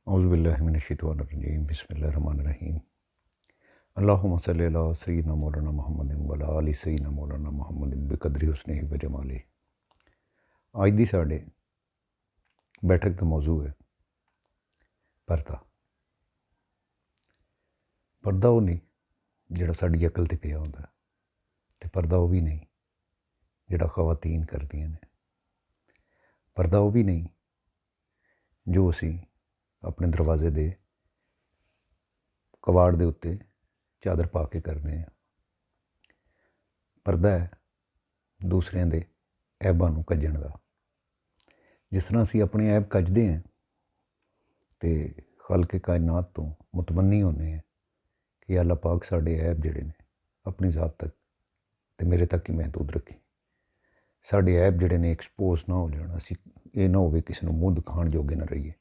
औज़ुबिल्लाहिमिनश्शैतानिर्रजीम बिस्मिल्लाहिर्रहमानिर्रहीम अल्लाहुम्मा सल्लि अला सय्यिदिना मौलाना मुहम्मदिन व अला आलि सय्यिदिना मौलाना मुहम्मदिन बिक़द्रि हुस्निही व जमालिही। अज दी साढ़े बैठक का मौजू है पर्दा। पर्दा वो नहीं जिहड़ा साडी अकल ते पिया होंदा, ते पर्दा वो भी नहीं जिहड़ा खवातीन करदियां ने। पर्दा वो भी नहीं जो असी अपने दरवाजे दे कवाड़ दे उत्ते चादर पा के करते हैं। पर्दा है दूसरों के ऐबां नूं कज्जण दा। जिस तरह असी अपने ऐब कजदे हैं तो खालके कायनात तो मुतमन्नी होने हैं कि अल्लाह पाक साढ़े ऐब जिहड़े ने अपनी ज़ात तक तो मेरे तक ही महदूद रखी। साढ़े ऐब जिहड़े ने एक्सपोज ना हो जाण, असी ये ना होवे किसी नूं मूँह दिखाण जोगे ना रहीए।